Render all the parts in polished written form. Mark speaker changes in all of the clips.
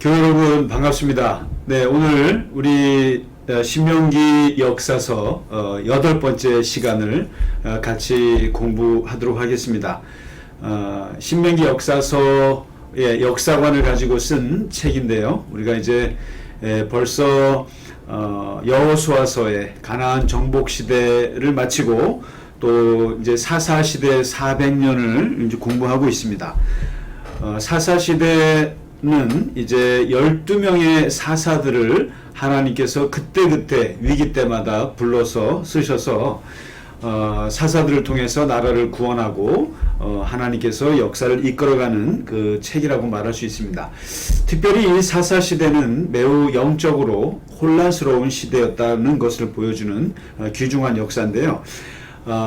Speaker 1: 교회 여러분 반갑습니다. 네, 오늘 우리 신명기 역사서 8번째 시간을 같이 공부하도록 하겠습니다. 신명기 역사서의 역사관을 가지고 쓴 책인데요. 우리가 이제 벌써 여호수아서의 가나안 정복 시대를 마치고 또 이제 사사 시대 400년을 이제 공부하고 있습니다. 사사 시대는 이제 12명의 사사들을 하나님께서 그때그때 위기 때마다 불러서 쓰셔서 사사들을 통해서 나라를 구원하고 하나님께서 역사를 이끌어가는 그 책이라고 말할 수 있습니다. 특별히 이 사사 시대는 매우 영적으로 혼란스러운 시대였다는 것을 보여주는 귀중한 역사인데요.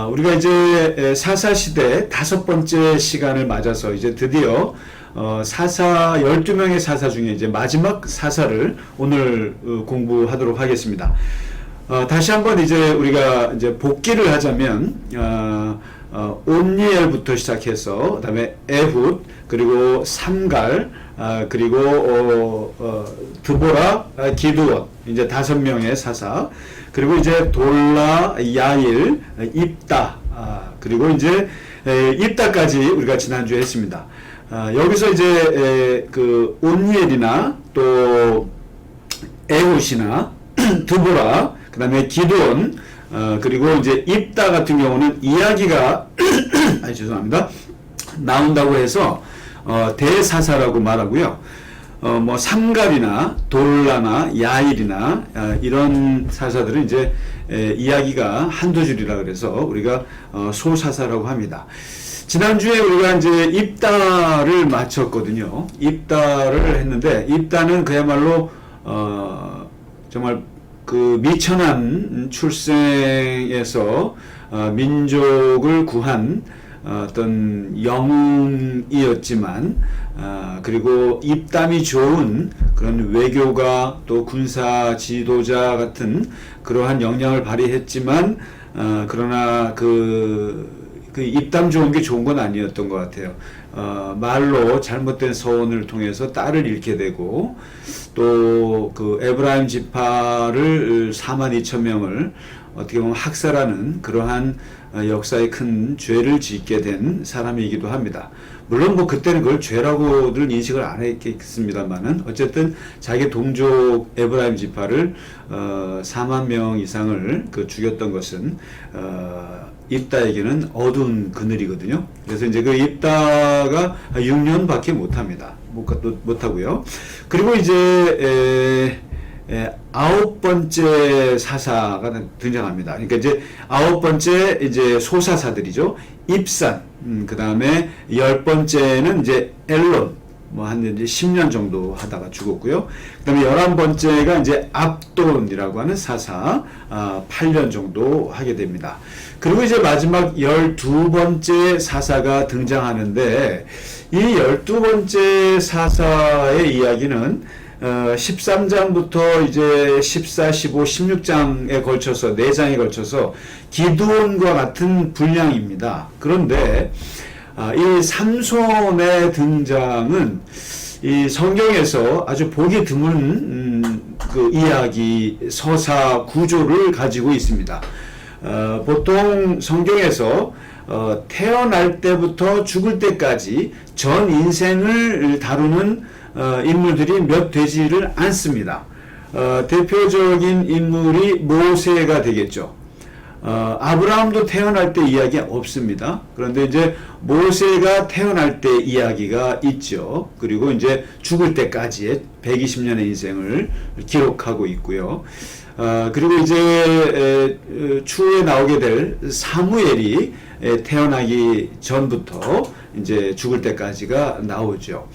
Speaker 1: 우리가 이제 사사 시대 5번째 시간을 맞아서 이제 드디어 사사 12명의 사사 중에 이제 마지막 사사를 오늘 공부하도록 하겠습니다. 다시 한번 이제 우리가 이제 복기를 하자면 온니엘부터 시작해서 그다음에 에훗 그리고 삼갈 그리고 드보라 기드온 이제 5명의 사사 그리고 이제 돌라 야일 입다 그리고 이제 입다까지 우리가 지난주에 했습니다. 여기서 이제 그 온니엘이나 또 에훗이나 드보라 그다음에 기드온 그리고 이제 입다 같은 경우는 이야기가 죄송합니다. 나온다고 해서 대사사라고 말하고요. 뭐 삼갈이나 돌라나 야일이나 이런 사사들은 이제 이야기가 한두 줄이라 그래서 우리가 소사사라고 합니다. 지난주에 우리가 이제 입다를 마쳤거든요. 입다를 했는데 입다는 그야말로 정말 그 미천한 출생에서 민족을 구한 어떤 영웅이었지만 그리고 입담이 좋은 그런 외교가 또 군사 지도자 같은 그러한 역량을 발휘했지만 그러나 그 입담 좋은 게 좋은 건 아니었던 것 같아요. 말로 잘못된 서원을 통해서 딸을 잃게 되고 또 그 에브라임 지파를 42,000명을 어떻게 보면 학살하는 그러한 역사의 큰 죄를 짓게 된 사람이기도 합니다. 물론 뭐 그때는 그걸 죄라고들 인식을 안 했겠습니다만은 어쨌든 자기 동족 에브라임 지파를 4만 명 이상을 죽였던 것은 입다에게는 어두운 그늘이거든요. 그래서 이제 그 입다가 6년밖에 못합니다. 못하고요. 그리고 이제 9번째 사사가 등장합니다. 그러니까 이제 9번째 이제 소사사들이죠. 입산, 그 다음에 10번째는 이제 엘론, 뭐 한 이제 10년 정도 하다가 죽었고요. 그 다음에 11번째가 이제 압돈이라고 하는 사사, 8년 정도 하게 됩니다. 그리고 이제 마지막 12번째 사사가 등장하는데, 이 12번째 사사의 이야기는 13장부터 이제 14, 15, 16장에 걸쳐서 4장에 걸쳐서 기드온과 같은 분량입니다. 그런데 이 삼손의 등장은 이 성경에서 아주 보기 드문 그 이야기 서사 구조를 가지고 있습니다. 보통 성경에서 태어날 때부터 죽을 때까지 전 인생을 다루는 인물들이 몇 되지를 않습니다. 대표적인 인물이 모세가 되겠죠. 아브라함도 태어날 때 이야기 없습니다. 그런데 이제 모세가 태어날 때 이야기가 있죠. 그리고 이제 죽을 때까지의 120년의 인생을 기록하고 있고요. 그리고 이제 추후에 나오게 될 사무엘이 태어나기 전부터 이제 죽을 때까지가 나오죠.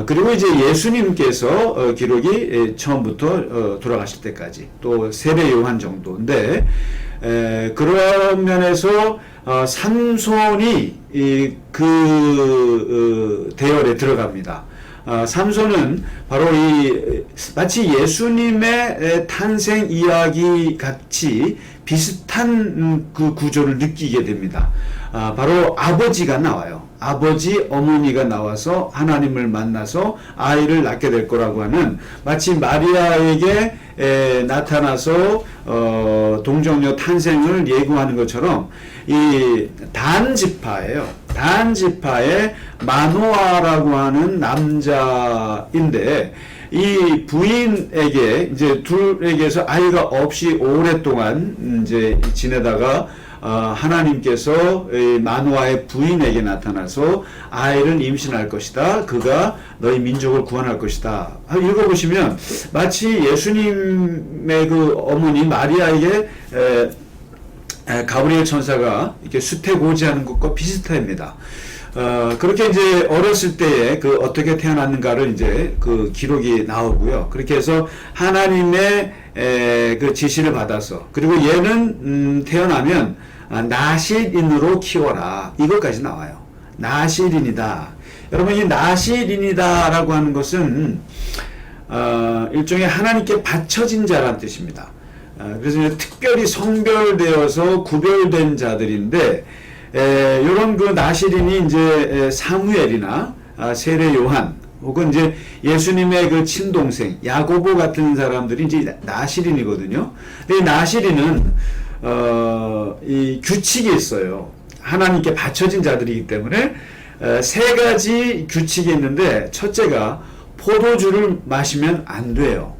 Speaker 1: 그리고 이제 예수님께서 기록이 처음부터 돌아가실 때까지 또 세례 요한 정도인데 그런 면에서 삼손이 그 대열에 들어갑니다. 삼손은 바로 마치 예수님의 탄생 이야기 같이 비슷한 그 구조를 느끼게 됩니다. 바로 아버지가 나와요. 아버지 어머니가 나와서 하나님을 만나서 아이를 낳게 될 거라고 하는, 마치 마리아에게 나타나서 동정녀 탄생을 예고하는 것처럼 이 단지파예요. 단지파의 마노아라고 하는 남자인데, 이 부인에게 이제 둘에게서 아이가 없이 오랫동안 이제 지내다가 하나님께서 마노아의 부인에게 나타나서 아이를 임신할 것이다. 그가 너희 민족을 구원할 것이다. 읽어보시면 마치 예수님의 그 어머니 마리아에게 가브리엘 천사가 이렇게 수태고지하는 것과 비슷합니다. 그렇게 이제 어렸을 때에 그 어떻게 태어났는가를 이제 그 기록이 나오고요. 그렇게 해서 하나님의 그 지시를 받아서, 그리고 얘는 태어나면 나실인으로 키워라. 이것까지 나와요. 나실인이다. 여러분, 이 나실인이다라고 하는 것은 일종의 하나님께 바쳐진 자라는 뜻입니다. 그래서 특별히 성별되어서 구별된 자들인데, 요런 그 나실인이 이제 사무엘이나 세례 요한, 혹은 이제 예수님의 그 친동생 야고보 같은 사람들이 이제 나실인이거든요. 근데 이 나실인은 이 규칙이 있어요. 하나님께 바쳐진 자들이기 때문에 세 가지 규칙이 있는데, 첫째가 포도주를 마시면 안 돼요.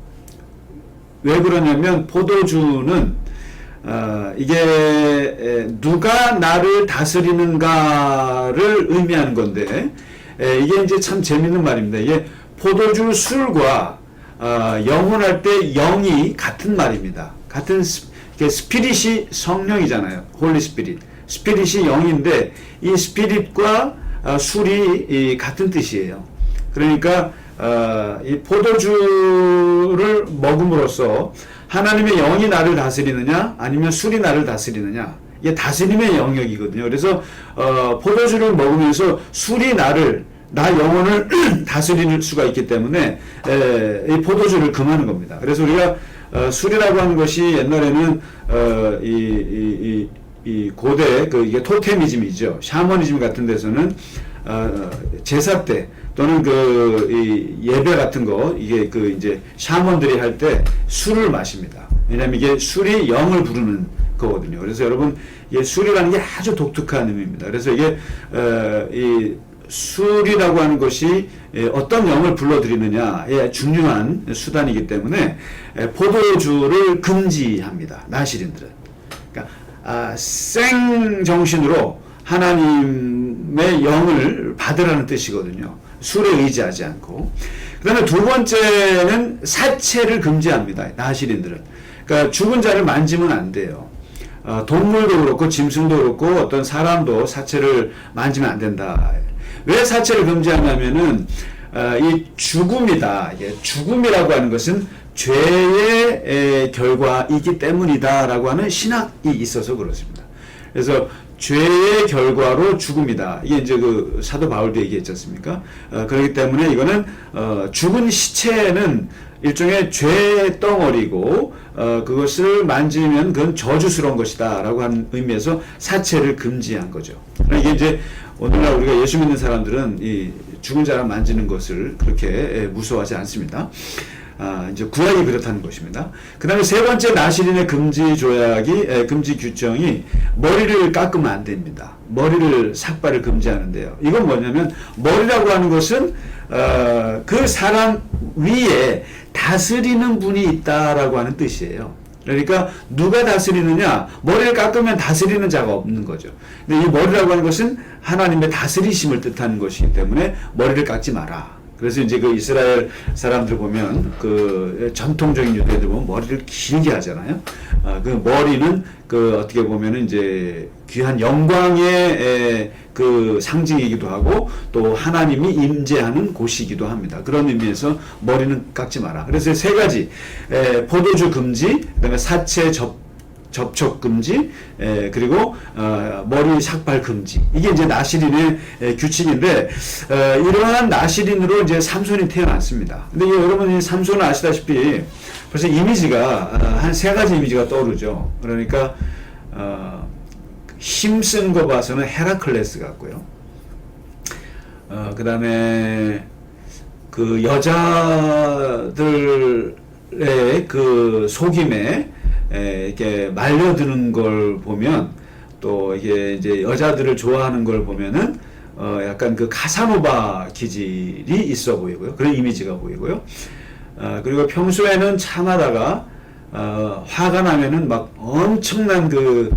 Speaker 1: 왜 그러냐면 포도주는 이게 누가 나를 다스리는가를 의미하는 건데, 이게 이제 참 재밌는 말입니다. 이게 포도주 술과 영혼할 때 영이 같은 말입니다. 같은 스피릿이 성령이잖아요. 홀리 스피릿. 스피릿이 영인데 이 스피릿과 술이 같은 뜻이에요. 그러니까 이 포도주를 먹음으로써 하나님의 영이 나를 다스리느냐 아니면 술이 나를 다스리느냐, 이게 다스림의 영역이거든요. 그래서 포도주를 먹으면서 술이 나 영혼을 다스릴 수가 있기 때문에 이 포도주를 금하는 겁니다. 그래서 우리가 술이라고 하는 것이 옛날에는 이 고대 이게 토테미즘이죠. 샤머니즘 같은 데서는 제사 때 또는 이 예배 같은 거, 이게 이제 샤먼들이 할 때 술을 마십니다. 왜냐면 이게 술이 영을 부르는 거거든요. 그래서 여러분, 이게 술이라는 게 아주 독특한 의미입니다. 그래서 이게 이 술이라고 하는 것이 어떤 영을 불러들이느냐의 중요한 수단이기 때문에 포도주를 금지합니다. 나실인들은. 그러니까 생 정신으로 하나님의 영을 받으라는 뜻이거든요. 술에 의지하지 않고. 그 다음에 두 번째는 사체를 금지합니다. 나실인들은. 그러니까 죽은 자를 만지면 안 돼요. 동물도 그렇고 짐승도 그렇고 어떤 사람도 사체를 만지면 안 된다. 왜 사체를 금지하냐면은 이 죽음이다. 죽음이라고 하는 것은 죄의 결과이기 때문이다라고 하는 신학이 있어서 그렇습니다. 그래서 죄의 결과로 죽음이다. 이게 이제 그 사도 바울도 얘기했지 않습니까? 그렇기 때문에 이거는 죽은 시체는 일종의 죄 덩어리고 그것을 만지면 그건 저주스러운 것이다라고 하는 의미에서 사체를 금지한 거죠. 이게 이제 오늘날 우리가 예수 믿는 사람들은 이 죽은 사람 만지는 것을 그렇게 무서워하지 않습니다. 이제 구약이 그렇다는 것입니다. 그 다음에 세 번째 나실인의 금지 조약이, 금지 규정이 머리를 깎으면 안 됩니다. 머리를 삭발을 금지하는데요. 이건 뭐냐면, 머리라고 하는 것은, 그 사람 위에 다스리는 분이 있다라고 하는 뜻이에요. 그러니까 누가 다스리느냐, 머리를 깎으면 다스리는 자가 없는 거죠. 근데 이 머리라고 하는 것은 하나님의 다스리심을 뜻하는 것이기 때문에 머리를 깎지 마라. 그래서 이제 그 이스라엘 사람들 보면 그 전통적인 유대인들 보면 머리를 길게 하잖아요. 그 머리는 그 어떻게 보면은 이제 귀한 영광의 그 상징이기도 하고 또 하나님이 임재하는 곳이기도 합니다. 그런 의미에서 머리는 깎지 마라. 그래서 세 가지, 포도주 금지, 그다음에 사체 접촉 금지, 그리고 머리 삭발 금지. 이게 이제 나실인의 규칙인데, 이러한 나실인으로 이제 삼손이 태어났습니다. 근데 여러분이 삼손은 아시다시피 벌써 이미지가 한 세 가지 이미지가 떠오르죠. 그러니까 힘쓴 거 봐서는 헤라클레스 같고요. 그 다음에 그 여자들의 그 속임에 이렇게 말려드는 걸 보면, 또 이게 이제 여자들을 좋아하는 걸 보면은 약간 그 카사노바 기질이 있어 보이고요. 그런 이미지가 보이고요. 그리고 평소에는 참하다가 화가 나면은 막 엄청난 그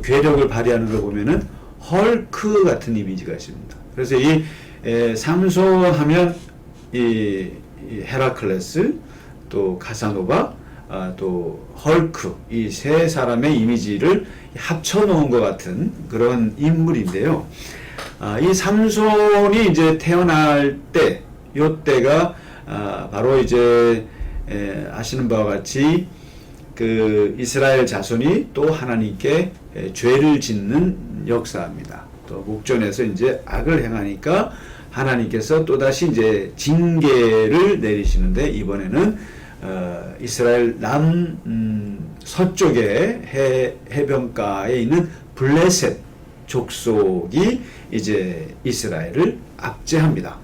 Speaker 1: 괴력을 발휘하는 걸 보면은 헐크 같은 이미지가 있습니다. 그래서 이 삼손하면 이 헤라클레스, 또 카사노바, 또 헐크, 이 세 사람의 이미지를 합쳐 놓은 것 같은 그런 인물인데요. 이 삼손이 이제 태어날 때, 요때가 바로 이제 아시는 바와 같이 그 이스라엘 자손이 또 하나님께 죄를 짓는 역사입니다. 또 목전에서 이제 악을 행하니까 하나님께서 또다시 이제 징계를 내리시는데, 이번에는 이스라엘 서쪽의 해변가에 있는 블레셋 족속이 이제 이스라엘을 압제합니다.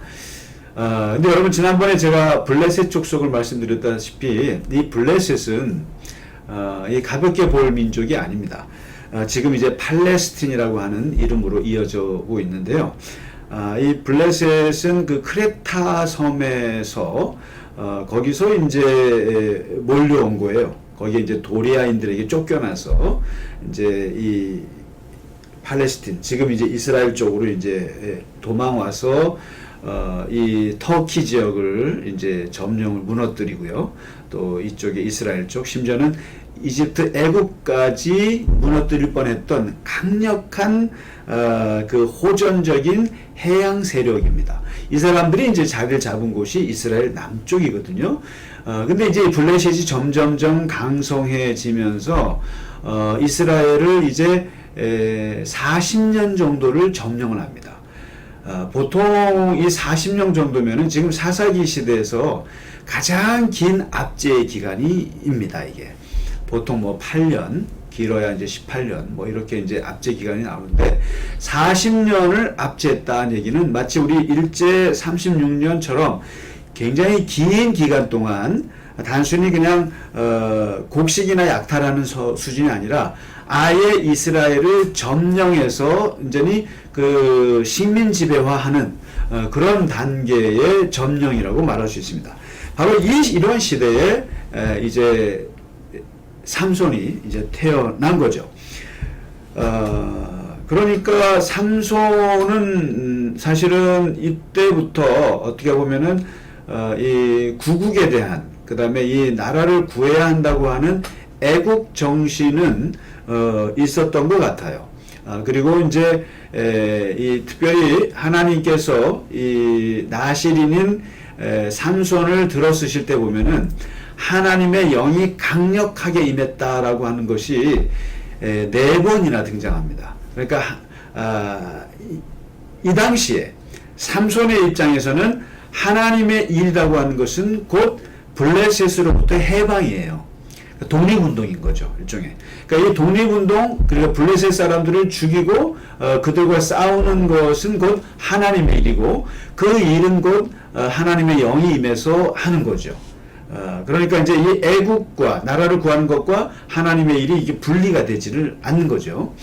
Speaker 1: 근데 여러분, 지난번에 제가 블레셋 족속을 말씀드렸다시피 이 블레셋은 이 가볍게 볼 민족이 아닙니다. 지금 이제 팔레스틴이라고 하는 이름으로 이어지고 있는데요. 이 블레셋은 그 크레타 섬에서 거기서 이제 몰려온 거예요. 거기에 이제 도리아인들에게 쫓겨나서 이제 이 팔레스틴, 지금 이제 이스라엘 쪽으로 이제 도망와서 이 터키 지역을 이제 점령을 무너뜨리고요. 또 이쪽에 이스라엘 쪽, 심지어는 이집트, 애국까지 무너뜨릴 뻔했던 강력한 그 호전적인 해양 세력입니다. 이 사람들이 이제 자리를 잡은 곳이 이스라엘 남쪽이거든요. 근데 이제 블레셋이 점점점 강성해지면서 이스라엘을 이제 40년 정도를 점령을 합니다. 보통 이 40년 정도면은 지금 사사기 시대에서 가장 긴 압제 기간이입니다. 이게 보통 뭐 8년, 길어야 이제 18년, 뭐 이렇게 이제 압제 기간이 나오는데, 40년을 압제했다는 얘기는 마치 우리 일제 36년처럼 굉장히 긴 기간 동안 단순히 그냥 곡식이나 약탈하는 수준이 아니라 아예 이스라엘을 점령해서 완전히 그 식민 지배화하는 그런 단계의 점령이라고 말할 수 있습니다. 바로 이런 시대에 이제 삼손이 이제 태어난 거죠. 그러니까 삼손은 사실은 이때부터 어떻게 보면은 이 구국에 대한, 그 다음에 이 나라를 구해야 한다고 하는 애국 정신은 있었던 것 같아요. 그리고 이제 이 특별히 하나님께서 이 나실인인 삼손을 들어쓰실 때 보면은 하나님의 영이 강력하게 임했다라고 하는 것이 4번이나 등장합니다. 그러니까 이 당시에 삼손의 입장에서는 하나님의 일이라고 하는 것은 곧 블레셋으로부터 해방이에요. 독립운동인 거죠, 일종의. 그러니까 이 독립운동, 그리고 블레셋 사람들을 죽이고 그들과 싸우는 것은 곧 하나님의 일이고, 그 일은 곧 하나님의 영이 임해서 하는 거죠. 그러니까 이제 이 애국과 나라를 구하는 것과 하나님의 일이 이게 분리가 되지를 않는 거죠.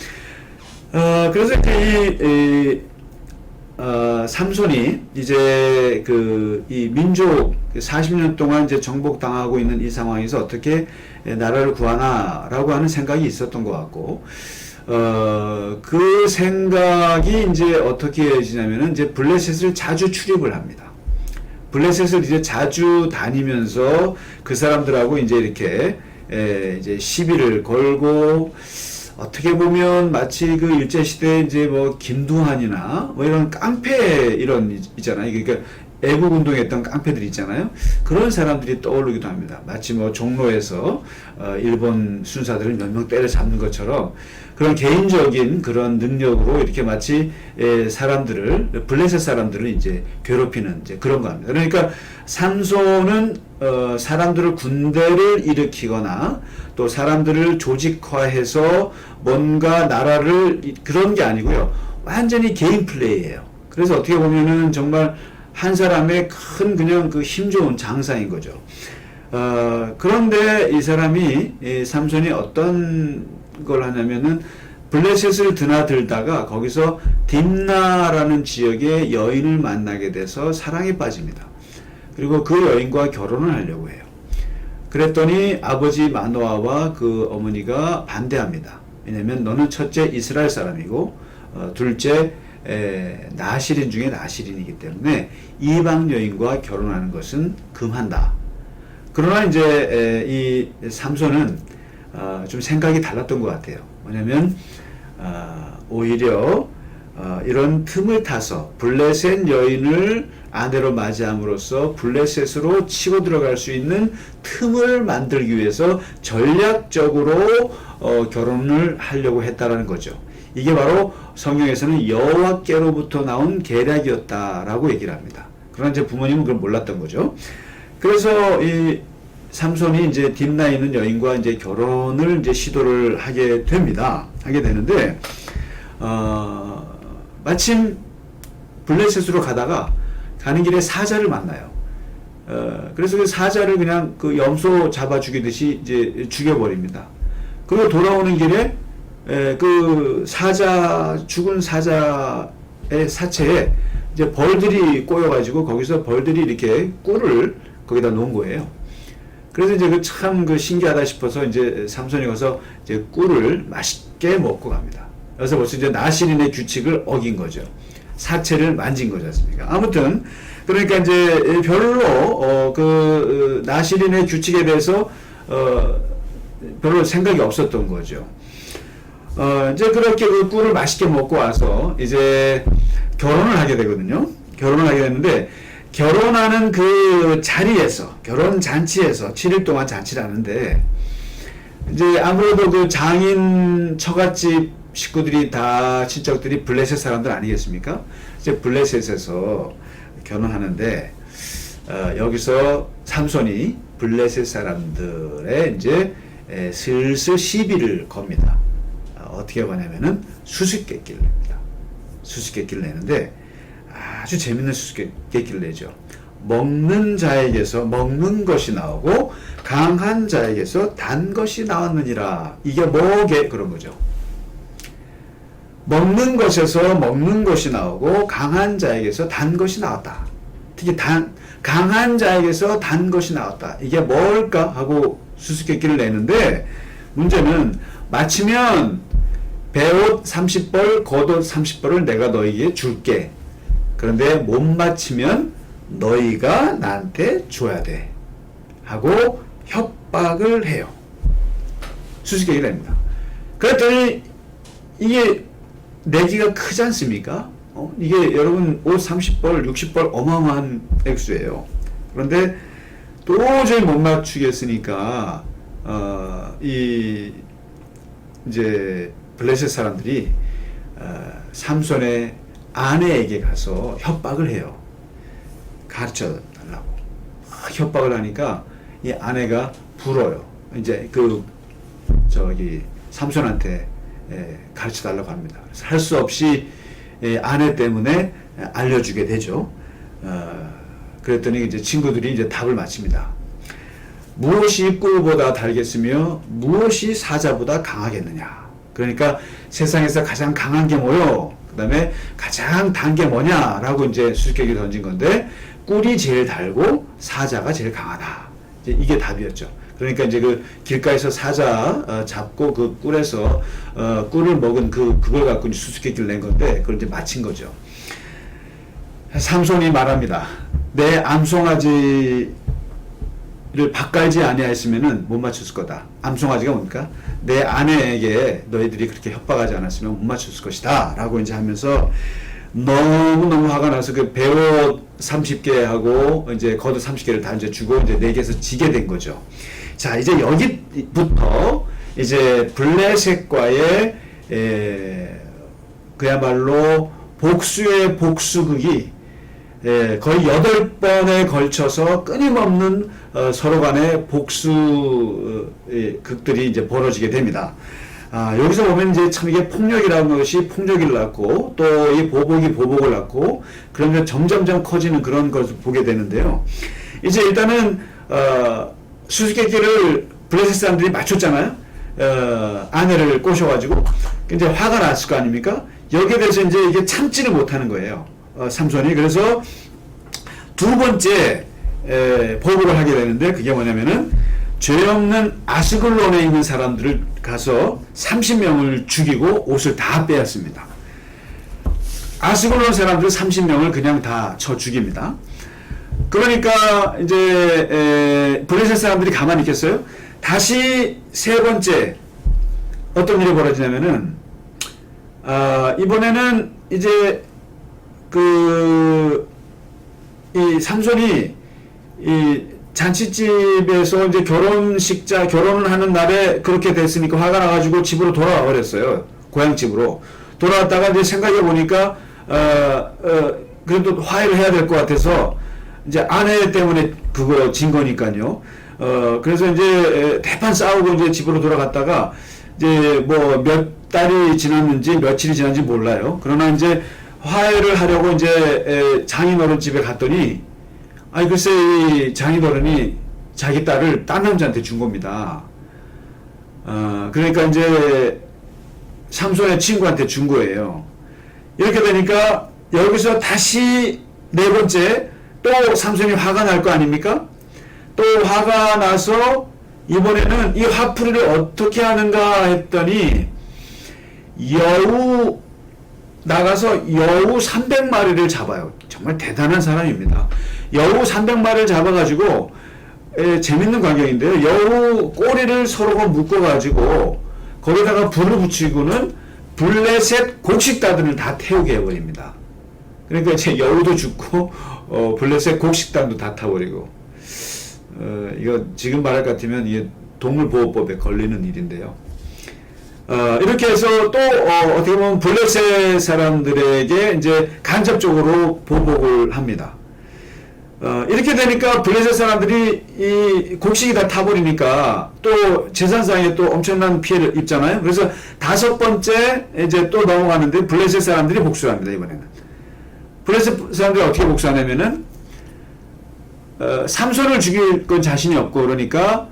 Speaker 1: 그래서 이 삼손이 이제 이 민족 40년 동안 이제 정복당하고 있는 이 상황에서 어떻게 나라를 구하나라고 하는 생각이 있었던 것 같고, 그 생각이 이제 어떻게 지냐면은 이제 블레셋을 자주 출입을 합니다. 블레셋을 이제 자주 다니면서 그 사람들하고 이제 이렇게 이제 시비를 걸고, 어떻게 보면 마치 그 일제시대 이제 뭐 김두한이나 뭐 이런 깡패 이런 있잖아요. 그러니까 애국운동했던 깡패들 있잖아요. 그런 사람들이 떠오르기도 합니다. 마치 뭐 종로에서 일본 순사들을 몇 명 때려잡는 것처럼 그런 개인적인 그런 능력으로 이렇게 마치 사람들을, 블레셋 사람들을 이제 괴롭히는 이제 그런 겁니다. 그러니까 삼손은 사람들을, 군대를 일으키거나 또 사람들을 조직화해서 뭔가 나라를, 그런 게 아니고요. 완전히 개인 플레이예요. 그래서 어떻게 보면은 정말 한 사람의 큰 그냥 그 힘 좋은 장사인 거죠. 그런데 이 사람이, 이 삼손이 어떤 걸 하냐면은 블레셋을 드나들다가 거기서 딥나라는 지역의 여인을 만나게 돼서 사랑에 빠집니다. 그리고 그 여인과 결혼을 하려고 해요. 그랬더니 아버지 마노아와 그 어머니가 반대합니다. 왜냐면 너는 첫째 이스라엘 사람이고 둘째 나실인 중에 나실인이기 때문에 이방 여인과 결혼하는 것은 금한다. 그러나 이제 이 삼손은 좀 생각이 달랐던 것 같아요. 뭐냐면 오히려 이런 틈을 타서 블레셋 여인을 아내로 맞이함으로써 블레셋으로 치고 들어갈 수 있는 틈을 만들기 위해서 전략적으로 결혼을 하려고 했다라는 거죠. 이게 바로 성경에서는 여호와께로부터 나온 계략이었다라고 얘기를 합니다. 그러나 이제 부모님은 그걸 몰랐던 거죠. 그래서 이 삼손이 이제 딥나에 있는 여인과 이제 결혼을 이제 시도를 하게 됩니다. 하게 되는데 마침 블레셋으로 가다가 가는 길에 사자를 만나요. 그래서 그 사자를 그냥 그 염소 잡아 죽이듯이 이제 죽여버립니다. 그리고 돌아오는 길에 그 죽은 사자의 사체에 이제 벌들이 꼬여가지고 거기서 벌들이 이렇게 꿀을 거기다 놓은 거예요. 그래서 이제 그 참 그 신기하다 싶어서 이제 삼손이 가서 이제 꿀을 맛있게 먹고 갑니다. 그래서 벌써 이제 나실인의 규칙을 어긴 거죠. 사체를 만진 거지 않습니까? 아무튼 그러니까 이제 별로 그 나실인의 규칙에 대해서 별로 생각이 없었던 거죠. 이제 그렇게 그 꿀을 맛있게 먹고 와서 이제 결혼을 하게 되거든요. 결혼을 하게 되는데 결혼하는 그 자리에서 결혼 잔치에서 7일 동안 잔치를 하는데 이제 아무래도 그 장인 처갓집 식구들이 다 친척들이 블레셋 사람들 아니겠습니까? 이제 블레셋에서 결혼하는데 여기서 삼손이 블레셋 사람들의 이제 슬슬 시비를 겁니다. 어떻게 거냐면은 수수께끼를 냅니다. 수수께끼를 내는데 아주 재밌는 수수께끼를 내죠. 먹는 자에게서 먹는 것이 나오고 강한 자에게서 단 것이 나왔느니라. 이게 뭐게 그런 거죠. 먹는 것에서 먹는 것이 나오고 강한 자에게서 단 것이 나왔다. 특히 강한 자에게서 단 것이 나왔다. 이게 뭘까 하고 수수께끼를 내는데 문제는 마치면 배옷 30벌 겉옷 30벌을 내가 너에게 줄게. 그런데 못 맞히면 너희가 나한테 줘야 돼 하고 협박을 해요. 수수께끼를 냅니다. 그랬더니 이게 내기가 크지 않습니까? 이게 여러분 옷 30벌 60벌 어마어마한 액수예요. 그런데 도저히 못 맞추겠으니까 이제 블레셋 사람들이 삼손의 아내에게 가서 협박을 해요. 가르쳐 달라고. 협박을 하니까 이 아내가 불어요. 이제 삼손한테 가르쳐 달라고 합니다. 할 수 없이 아내 때문에 알려주게 되죠. 그랬더니 이제 친구들이 이제 답을 맞춥니다. 무엇이 꿀보다 달겠으며 무엇이 사자보다 강하겠느냐. 그러니까 세상에서 가장 강한 게 뭐요? 그 다음에 가장 단 게 뭐냐라고 이제 수수께끼를 던진 건데 꿀이 제일 달고 사자가 제일 강하다. 이게 답이었죠. 그러니까 이제 그 길가에서 사자 잡고 그 꿀에서 꿀을 먹은 그걸 갖고 이제 수수께끼를 낸 건데 그걸 이제 맞힌 거죠. 삼손이 말합니다. 내 암송아지를 밭갈지 아니하였으면은 못 맞췄을 거다. 암송아지가 뭡니까? 내 아내에게 너희들이 그렇게 협박하지 않았으면 못 맞췄을 것이다. 라고 이제 하면서 너무너무 화가 나서 그 배옷 30개 하고 이제 겉옷 30개를 다 이제 주고 이제 내게서 지게 된 거죠. 자, 이제 여기부터 이제 블레셋과의 그야말로 복수의 복수극이 거의 8번에 걸쳐서 끊임없는 서로 간의 복수 극들이 이제 벌어지게 됩니다. 여기서 보면 이제 참 이게 폭력이라는 것이 폭력을 낳고 또 이 보복이 보복을 낳고 그러면 점점점 커지는 그런 것을 보게 되는데요. 이제 일단은 수수께끼를 블레셋 사람들이 맞췄잖아요. 아내를 꼬셔가지고 이제 화가 났을 거 아닙니까? 여기에 대해서 이제 이게 참지를 못하는 거예요. 삼손이. 그래서 두 번째 보복을 하게 되는데 그게 뭐냐면은 죄 없는 아스글론에 있는 사람들을 가서 30명을 죽이고 옷을 다 빼앗습니다. 아스글론 사람들 30명을 그냥 다 쳐 죽입니다. 그러니까 이제 블레셋 사람들이 가만히 있겠어요? 다시 세 번째 어떤 일이 벌어지냐면은 이번에는 이제 이 삼손이 이 잔치집에서 이제 결혼을 하는 날에 그렇게 됐으니까 화가 나가지고 집으로 돌아와 버렸어요. 고향 집으로 돌아왔다가 이제 생각해 보니까 그래도 화해를 해야 될 것 같아서 이제 아내 때문에 그거 진 거니까요. 그래서 이제 대판 싸우고 이제 집으로 돌아갔다가 이제 뭐 몇 달이 지났는지 며칠이 지났는지 몰라요. 그러나 이제 화해를 하려고 이제 장인어른 집에 갔더니 글쎄 이 장인어른이 자기 딸을 딴 남자한테 준 겁니다. 그러니까 이제 삼손의 친구한테 준 거예요. 이렇게 되니까 여기서 다시 네 번째 또 삼손이 화가 날 거 아닙니까? 또 화가 나서 이번에는 이 화풀이를 어떻게 하는가 했더니 나가서 여우 300마리를 잡아요. 정말 대단한 사람입니다. 여우 300마리를 잡아가지고 재밌는 광경인데요. 여우 꼬리를 서로가 묶어가지고 거기다가 불을 붙이고는 블레셋 곡식단들을 다 태우게 해버립니다. 그러니까 이제 여우도 죽고 블레셋 곡식단도 다 타버리고 이거 지금 말할 것 같으면 이게 동물보호법에 걸리는 일인데요. 이렇게 해서 또 어떻게 보면 블레셋 사람들에게 이제 간접적으로 보복을 합니다. 이렇게 되니까 블레셋 사람들이 이 곡식이 다 타버리니까 또 재산상에 또 엄청난 피해를 입잖아요. 그래서 다섯 번째 이제 또 넘어가는데 블레셋 사람들이 복수를 합니다. 이번에는 블레셋 사람들이 어떻게 복수하냐면은 삼손을 죽일 건 자신이 없고 그러니까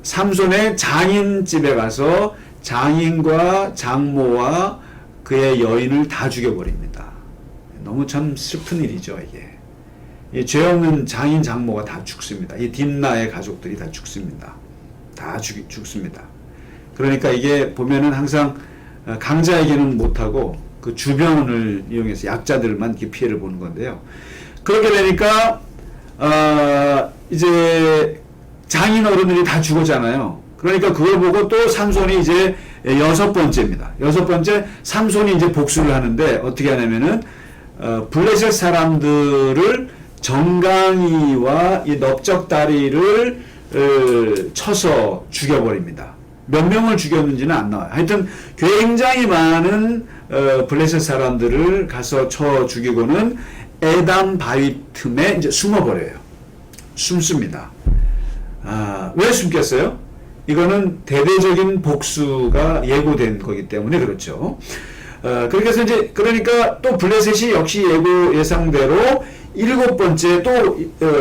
Speaker 1: 삼손의 장인 집에 가서 장인과 장모와 그의 여인을 다 죽여버립니다. 너무 참 슬픈 일이죠, 이게. 이 죄 없는 장인 장모가 다 죽습니다. 이 딥나의 가족들이 다 죽습니다. 다 죽습니다. 그러니까 이게 보면은 항상 강자에게는 못하고 그 주변을 이용해서 약자들만 이렇게 피해를 보는 건데요. 그렇게 되니까 이제 장인 어른들이 다 죽었잖아요. 그러니까 그걸 보고 또 삼손이 이제 여섯 번째입니다. 여섯 번째 삼손이 이제 복수를 하는데 어떻게 하냐면은 블레셋 사람들을 정강이와 이 넓적다리를 쳐서 죽여버립니다. 몇 명을 죽였는지는 안 나와요. 하여튼 굉장히 많은 블레셋 사람들을 가서 쳐 죽이고는 에담 바위 틈에 이제 숨어버려요. 숨습니다. 왜 숨겼어요? 이거는 대대적인 복수가 예고된 거기 때문에 그렇죠. 그렇게 해서 이제 그러니까 또 블레셋이 역시 예상대로 일곱 번째 또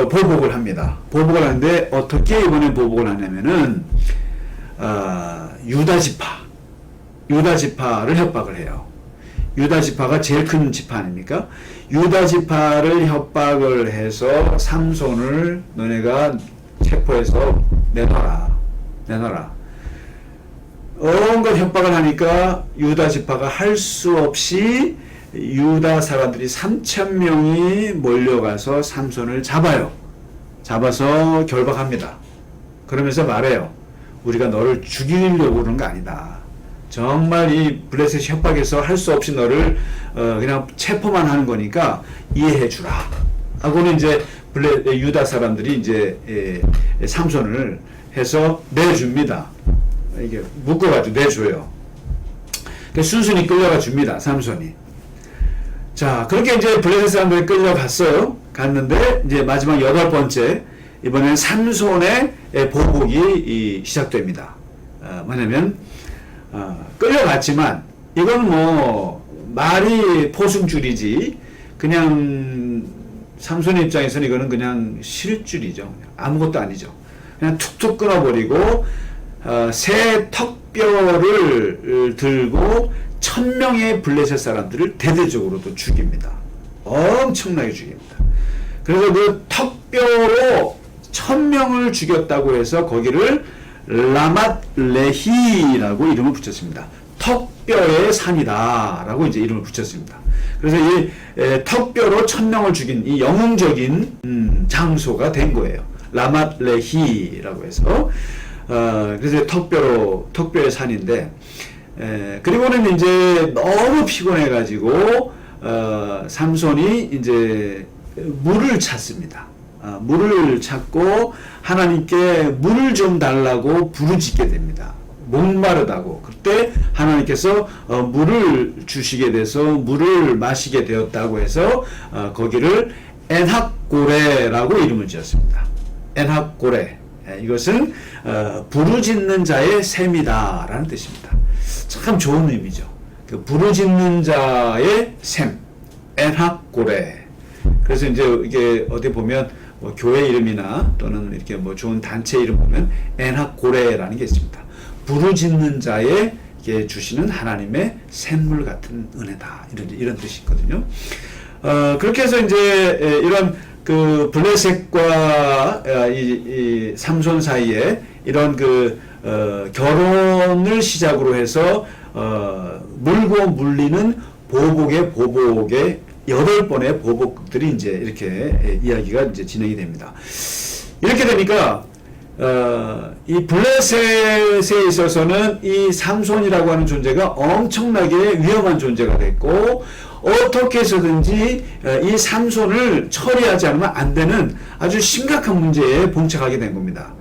Speaker 1: 보복을 합니다. 보복을 하는데 어떻게 이번에 보복을 하냐면은 유다 지파를 협박을 해요. 유다 지파가 제일 큰 지파 아닙니까? 유다 지파를 협박을 해서 삼손을 너네가 체포해서 내놔라. 온갖 협박을 하니까 유다 지파가 할 수 없이 유다 사람들이 3,000명이 몰려가서 삼손을 잡아요. 잡아서 결박합니다. 그러면서 말해요. 우리가 너를 죽이려고 그러는 거 아니다. 정말 이 블레셋 협박에서 할 수 없이 너를 그냥 체포만 하는 거니까 이해해 주라. 하고는 이제 유다 사람들이 이제 삼손을 해서 내줍니다. 이게 묶어가지고 내줘요. 순순히 끌려가 줍니다. 삼손이. 자, 그렇게 이제 블레셋 사람들이 끌려갔어요. 갔는데 이제 마지막 여덟 번째 이번에는 삼손의 보복이 시작됩니다. 뭐냐면 끌려갔지만 이건 뭐 말이 포승줄이지 그냥 삼손의 입장에서는 이거는 그냥 실줄이죠. 아무것도 아니죠. 그냥 툭툭 끊어버리고 새 턱뼈를 들고 1000명의 블레셋 사람들을 대대적으로도 죽입니다. 엄청나게 죽입니다. 그래서 그 턱뼈로 1000명을 죽였다고 해서 거기를 라맛 레히라고 이름을 붙였습니다. 턱뼈의 산이다 라고 이제 이름을 붙였습니다. 그래서 이 턱뼈로 1000명을 죽인 이 영웅적인 장소가 된 거예요. 라맛 레히라고 해서 그래서 턱뼈의 산인데 그리고는 이제 너무 피곤해가지고 삼손이 이제 물을 찾습니다. 물을 찾고 하나님께 물을 좀 달라고 부르짖게 됩니다. 목마르다고. 그때 하나님께서 물을 주시게 돼서 물을 마시게 되었다고 해서 거기를 엔학고레라고 이름을 지었습니다. 엔학고레. 이것은 부르짖는 자의 샘이다 라는 뜻입니다. 참 좋은 의미죠. 그 부르짖는 자의 샘, 엔학고레. 그래서 이제 이게 어디 보면 뭐 교회 이름이나 또는 이렇게 뭐 좋은 단체 이름 보면 엔학고레라는 게 있습니다. 부르짖는 자에게 주시는 하나님의 샘물 같은 은혜다 이런 뜻이 있거든요. 그렇게 해서 이제 이런 그 블레셋과 이 삼손 사이에 이런 그 결혼을 시작으로 해서 물고 물리는 보복의 8번의 보복들이 이제 이렇게 이야기가 이제 진행이 됩니다. 이렇게 되니까 이 블레셋에 있어서는 이 삼손이라고 하는 존재가 엄청나게 위험한 존재가 됐고 어떻게 해서든지 이 삼손을 처리하지 않으면 안 되는 아주 심각한 문제에 봉착하게 된 겁니다.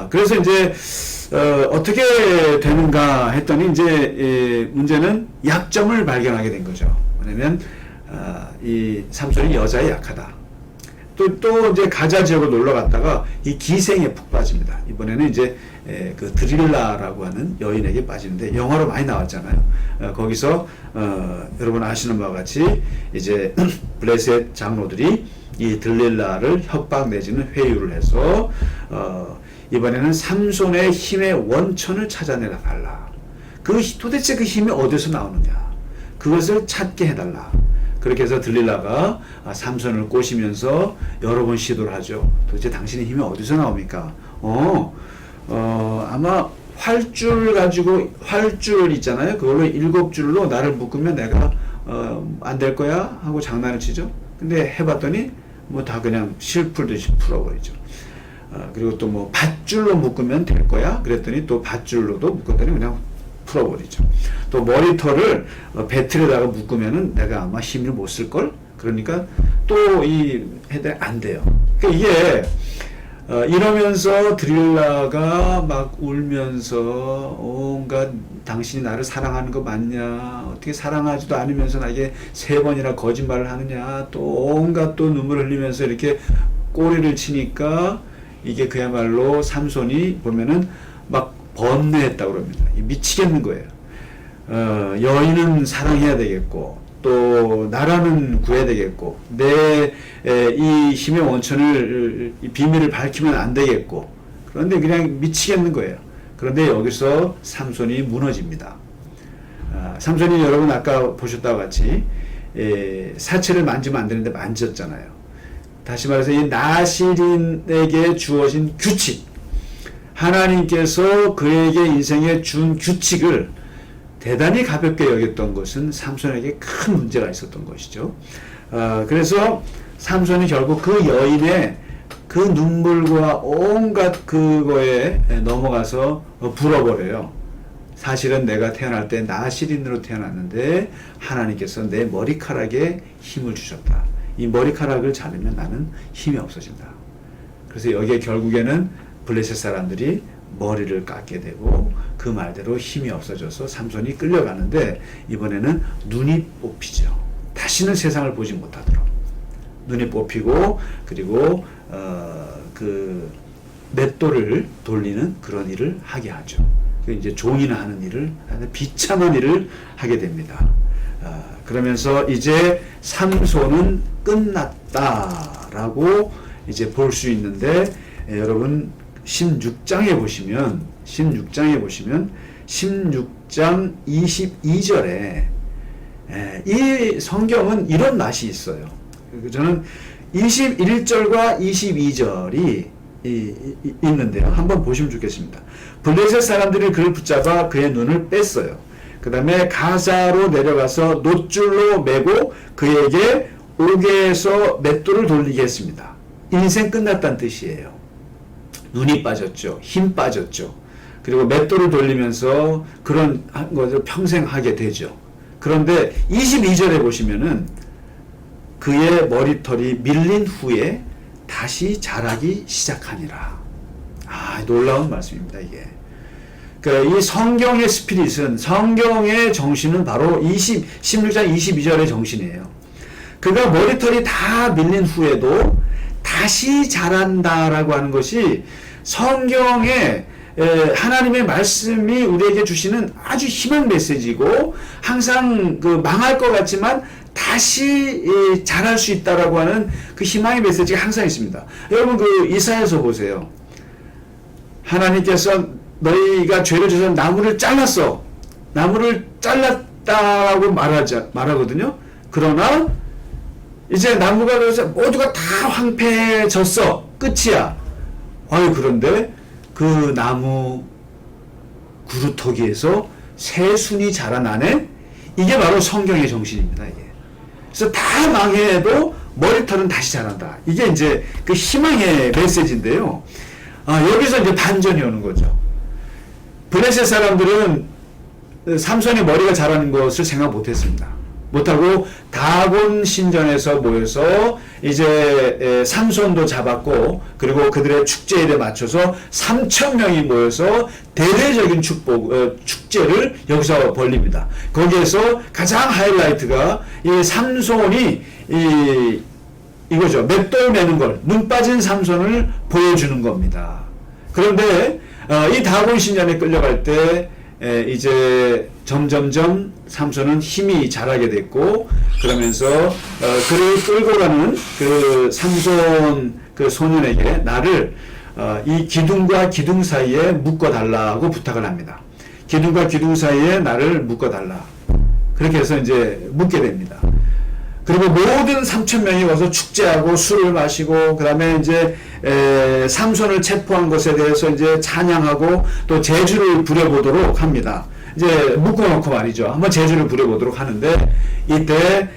Speaker 1: 그래서 이제 어떻게 되는가 했더니 이제 문제는 약점을 발견하게 된 거죠. 왜냐면 이 삼손이 여자에 약하다. 또 이제 가자 지역을 놀러 갔다가 이 기생에 푹 빠집니다. 이번에는 이제 그 드릴라라고 하는 여인에게 빠지는데 영화로 많이 나왔잖아요. 거기서 여러분 아시는 바와 같이 이제 블레셋 장로들이 이 드릴라를 협박 내지는 회유를 해서 이번에는 삼손의 힘의 원천을 찾아내라 달라. 도대체 그 힘이 어디서 나오느냐? 그것을 찾게 해달라. 그렇게 해서 들릴라가 삼손을 꼬시면서 여러 번 시도를 하죠. 도대체 당신의 힘이 어디서 나옵니까? 아마 활줄 있잖아요. 그걸로 7줄로 나를 묶으면 내가 안 될 거야 하고 장난을 치죠. 근데 해봤더니 뭐 다 그냥 실풀듯이 풀어버리죠. 그리고 또 뭐 밧줄로 묶으면 될 거야. 그랬더니 또 밧줄로도 묶었더니 그냥 풀어버리죠. 또 머리털을 배틀에다가 묶으면은 내가 아마 힘을 못 쓸걸? 그러니까 또 이 해대 안 돼요. 그러니까 이게 이러면서 드릴라가 막 울면서 온갖 당신이 나를 사랑하는 거 맞냐? 어떻게 사랑하지도 않으면서 나에게 3번이나 거짓말을 하느냐? 또 온갖 또 눈물을 흘리면서 이렇게 꼬리를 치니까 이게 그야말로 삼손이 보면은 막 번뇌했다고 그럽니다. 미치겠는 거예요. 여인은 사랑해야 되겠고 또 나라는 구해야 되겠고 내 이 힘의 원천을 이 비밀을 밝히면 안 되겠고 그런데 그냥 미치겠는 거예요. 그런데 여기서 삼손이 무너집니다. 삼손이 여러분 아까 보셨다와 같이 사체를 만지면 안 되는데 만졌잖아요. 다시 말해서 이 나시린에게 주어진 규칙, 하나님께서 그에게 인생에 준 규칙을 대단히 가볍게 여겼던 것은 삼손에게 큰 문제가 있었던 것이죠. 그래서 삼손이 결국 그 여인의 그 눈물과 온갖 그거에 넘어가서 불어버려요. 사실은 내가 태어날 때 나시린으로 태어났는데 하나님께서 내 머리카락에 힘을 주셨다. 이 머리카락을 자르면 나는 힘이 없어진다. 그래서 여기에 결국에는 블레셋 사람들이 머리를 깎게 되고 그 말대로 힘이 없어져서 삼손이 끌려가는데 이번에는 눈이 뽑히죠. 다시는 세상을 보지 못하도록 눈이 뽑히고 그리고 그 맷돌을 돌리는 그런 일을 하게 하죠. 그 이제 종이나 하는 일을, 비참한 일을 하게 됩니다. 그러면서 이제 삼손은 끝났다라고 이제 볼 수 있는데, 여러분 16장에 보시면 16장 22절에 이 성경은 이런 맛이 있어요. 저는 21절과 22절이 있는데요. 한번 보시면 좋겠습니다. 블레셋 사람들이 그를 붙잡아 그의 눈을 뺐어요. 그 다음에 가사로 내려가서 놋줄로 매고 그에게 옥에서 맷돌을 돌리게 했습니다. 인생 끝났다는 뜻이에요. 눈이 빠졌죠. 힘 빠졌죠. 그리고 맷돌을 돌리면서 그런 것을 평생 하게 되죠. 그런데 22절에 보시면은 그의 머리털이 밀린 후에 다시 자라기 시작하니라. 놀라운 말씀입니다, 이게. 이 성경의 스피릿은, 성경의 정신은 바로 16장 22절의 정신이에요. 그가 머리털이 다 밀린 후에도 다시 자란다라고 하는 것이 성경의 하나님의 말씀이 우리에게 주시는 아주 희망 메시지고, 항상 망할 것 같지만 다시 자랄 수 있다라고 하는 그 희망의 메시지가 항상 있습니다. 여러분 이사야서 보세요. 하나님께서 너희가 죄를 져서 나무를 잘랐어. 나무를 잘랐다라고 말하거든요. 그러나 이제 나무가 그래서 모두가 다 황폐해졌어. 끝이야. 그런데 그 나무 구루터기에서 새순이 자라나네. 이게 바로 성경의 정신입니다. 이게. 그래서 다 망해도 머리털은 다시 자란다. 이게 이제 그 희망의 메시지인데요. 여기서 이제 반전이 오는 거죠. 블레셋 사람들은 삼손의 머리가 자라는 것을 생각 못했습니다. 못하고 다곤 신전에서 모여서 이제 삼손도 잡았고, 그리고 그들의 축제일에 맞춰서 3,000명이 모여서 대대적인 축제를 여기서 벌립니다. 거기에서 가장 하이라이트가 이 삼손이 이거죠. 맷돌 매는 걸, 눈 빠진 삼손을 보여주는 겁니다. 그런데 이 다곤 신전에 끌려갈 때 이제 점점점 삼손은 힘이 자라게 됐고, 그러면서 그를 끌고 가는 그 삼손 그 소년에게 나를 이 기둥과 기둥 사이에 묶어달라고 부탁을 합니다. 기둥과 기둥 사이에 나를 묶어달라. 그렇게 해서 이제 묶게 됩니다. 그리고 모든 3,000명이 와서 축제하고 술을 마시고, 그 다음에 이제 삼손을 체포한 것에 대해서 이제 찬양하고 또 제주를 부려보도록 합니다. 이제 묶어놓고 말이죠. 한번 제주를 부려보도록 하는데, 이때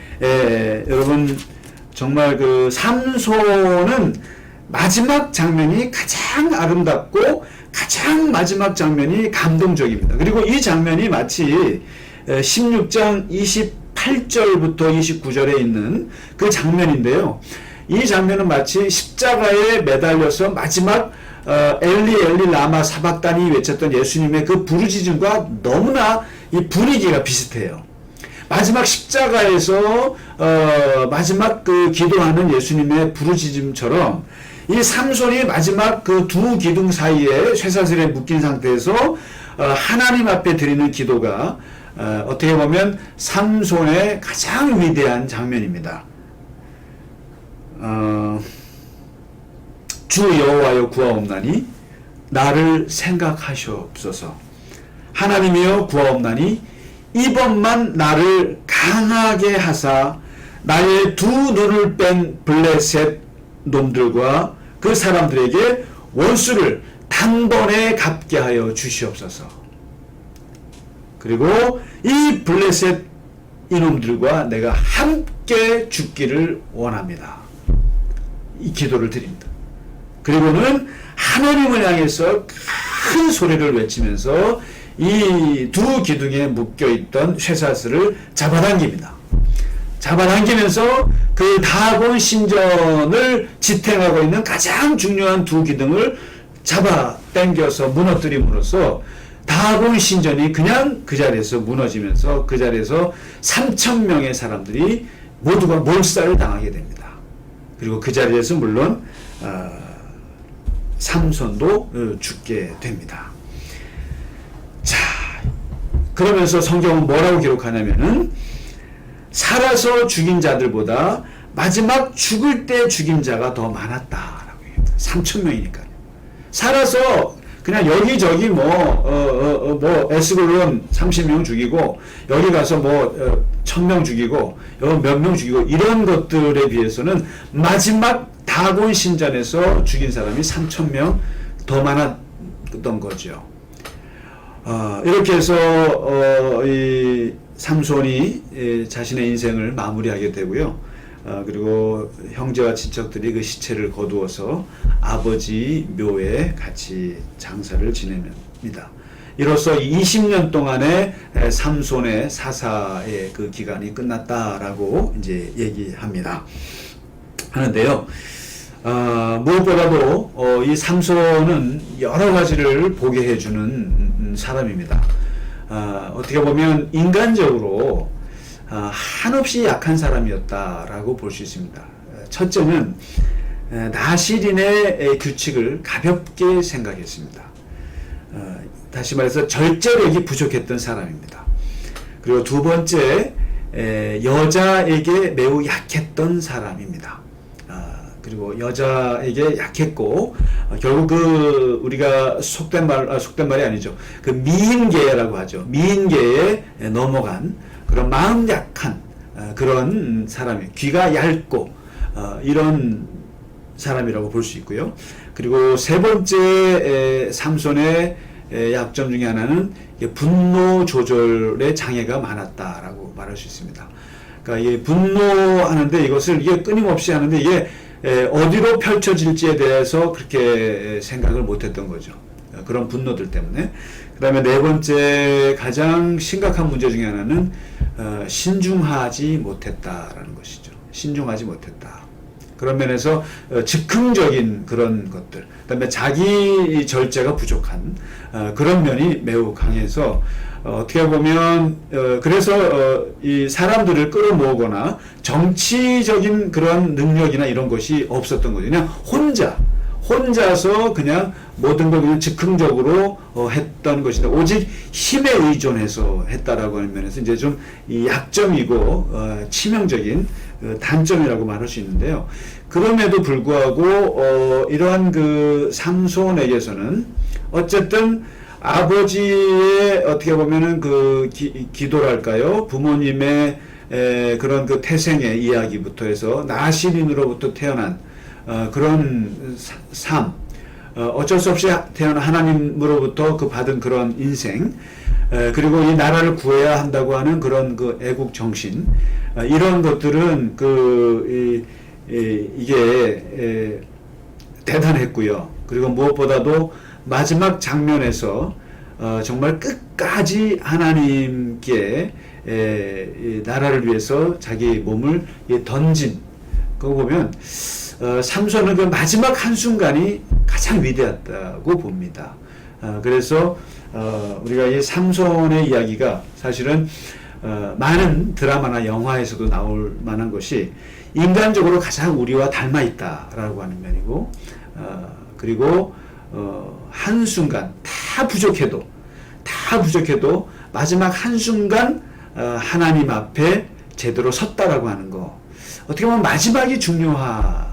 Speaker 1: 여러분 정말 그 삼손은 마지막 장면이 가장 아름답고 가장 마지막 장면이 감동적입니다. 그리고 이 장면이 마치 16장 28절부터 29절에 있는 그 장면인데요. 이 장면은 마치 십자가에 매달려서 마지막 엘리 엘리 라마 사박다니 외쳤던 예수님의 그 부르짖음과 너무나 이 분위기가 비슷해요. 마지막 십자가에서 마지막 그 기도하는 예수님의 부르짖음처럼 이 삼손이 마지막 그 두 기둥 사이에 쇠사슬에 묶인 상태에서 하나님 앞에 드리는 기도가 어떻게 보면 삼손의 가장 위대한 장면입니다. 주 여호와여 구하옵나니 나를 생각하시옵소서. 하나님이여 구하옵나니 이번만 나를 강하게 하사 나의 두 눈을 뺀 블레셋 놈들과 그 사람들에게 원수를 단번에 갚게 하여 주시옵소서. 그리고 이 블레셋 이놈들과 내가 함께 죽기를 원합니다. 이 기도를 드립니다. 그리고는 하나님을 향해서 큰 소리를 외치면서 이 두 기둥에 묶여있던 쇠사슬을 잡아당깁니다. 잡아당기면서 그 다곤 신전을 지탱하고 있는 가장 중요한 두 기둥을 잡아당겨서 무너뜨림으로써 다곤 신전이 그냥 그 자리에서 무너지면서 그 자리에서 3,000명의 사람들이 모두가 몰살을 당하게 됩니다. 그리고 그 자리에서 물론 삼손도 죽게 됩니다. 그러면서 성경은 뭐라고 기록하냐면은 살아서 죽인 자들보다 마지막 죽을 때 죽인 자가 더 많았다라고 얘기합니다. 3,000명이니까요. 살아서 그냥 여기저기 에스골론 30명 죽이고 여기 가서 1,000명 죽이고 몇 명 죽이고 이런 것들에 비해서는 마지막 다곤 신전에서 죽인 사람이 3,000명 더 많았던 거죠. 이렇게 해서 이 삼손이 자신의 인생을 마무리하게 되고요. 그리고 형제와 친척들이 그 시체를 거두어서 아버지 묘에 같이 장사를 지냅니다. 이로써 20년 동안의 삼손의 사사의 그 기간이 끝났다라고 이제 얘기합니다. 하는데요. 무엇보다도 이 삼손은 여러 가지를 보게 해주는 사람입니다. 어떻게 보면 인간적으로 한없이 약한 사람이었다라고 볼 수 있습니다. 첫째는 나실인의 규칙을 가볍게 생각했습니다. 다시 말해서 절제력이 부족했던 사람입니다. 그리고 두 번째, 여자에게 매우 약했던 사람입니다. 그리고 여자에게 약했고 결국 우리가 속된 말이 아니죠. 그 미인계라고 하죠. 미인계에 넘어간 그런 마음 약한 그런 사람이 귀가 얇고 이런 사람이라고 볼 수 있고요. 그리고 세 번째 삼손의 약점 중에 하나는 분노 조절의 장애가 많았다라고 말할 수 있습니다. 그러니까 이 분노하는데 이게 끊임없이 하는데 이게 어디로 펼쳐질지에 대해서 그렇게 생각을 못했던 거죠. 그런 분노들 때문에. 그 다음에 네 번째 가장 심각한 문제 중에 하나는 신중하지 못했다라는 것이죠. 신중하지 못했다. 그런 면에서 즉흥적인 그런 것들, 그 다음에 자기 절제가 부족한 그런 면이 매우 강해서 어떻게 보면 그래서 이 사람들을 끌어모으거나 정치적인 그런 능력이나 이런 것이 없었던 거죠. 그냥 혼자서 그냥 모든 걸 그냥 즉흥적으로 했던 것인데 오직 힘에 의존해서 했다라고 하는 면에서 이제 좀 이 약점이고 치명적인 단점이라고 말할 수 있는데요. 그럼에도 불구하고 이러한 그 삼손에게서는 어쨌든 아버지의 어떻게 보면은 그 기도랄까요? 부모님의 그런 그 태생의 이야기부터 해서 나실인으로부터 태어난 그런 삶, 어쩔 수 없이 태어난 하나님으로부터 그 받은 그런 인생, 그리고 이 나라를 구해야 한다고 하는 그런 그 애국 정신, 이런 것들은 이게 대단했고요. 그리고 무엇보다도 마지막 장면에서 정말 끝까지 하나님께 나라를 위해서 자기 몸을 던진 그거 보면 삼손은 그 마지막 한순간이 가장 위대했다고 봅니다. 그래서 우리가 이 삼손의 이야기가 사실은 많은 드라마나 영화에서도 나올 만한 것이 인간적으로 가장 우리와 닮아 있다라고 하는 면이고 그리고 한순간 다 부족해도 마지막 한순간 하나님 앞에 제대로 섰다라고 하는 거 어떻게 보면 마지막이 중요한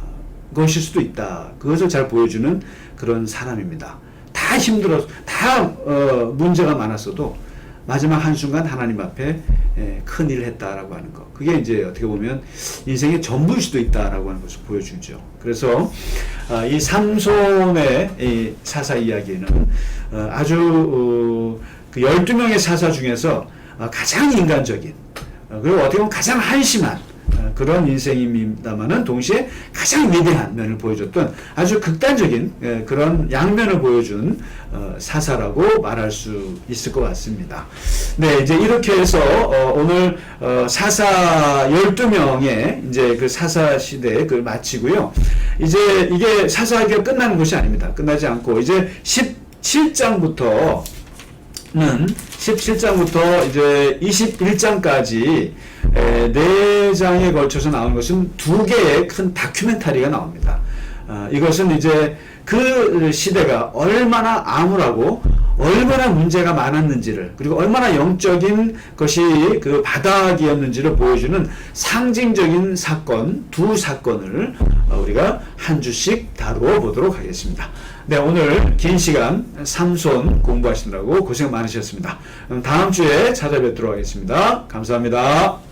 Speaker 1: 것일 수도 있다. 그것을 잘 보여주는 그런 사람입니다. 다 힘들어서 다 문제가 많았어도 마지막 한순간 하나님 앞에 큰 일을 했다라고 하는 것. 그게 이제 어떻게 보면 인생의 전부일 수도 있다라고 하는 것을 보여주죠. 그래서 이 삼손의 이 사사 이야기는 아주 그 12명의 사사 중에서 가장 인간적인 그리고 어떻게 보면 가장 한심한 그런 인생입니다만은 동시에 가장 위대한 면을 보여줬던 아주 극단적인 그런 양면을 보여준 사사라고 말할 수 있을 것 같습니다. 네, 이제 이렇게 해서 오늘 사사 12명의 이제 그 사사 시대 그 마치고요. 이제 이게 사사가 끝나는 것이 아닙니다. 끝나지 않고 이제 17장부터 이제 21장까지 4장에 걸쳐서 나오는 것은 2개의 큰 다큐멘터리가 나옵니다. 이것은 이제 그 시대가 얼마나 암울하고 얼마나 문제가 많았는지를, 그리고 얼마나 영적인 것이 그 바닥이었는지를 보여주는 상징적인 사건, 두 사건을 우리가 한 주씩 다루어 보도록 하겠습니다. 네, 오늘 긴 시간 삼손 공부하시느라고 고생 많으셨습니다. 다음 주에 찾아뵙도록 하겠습니다. 감사합니다.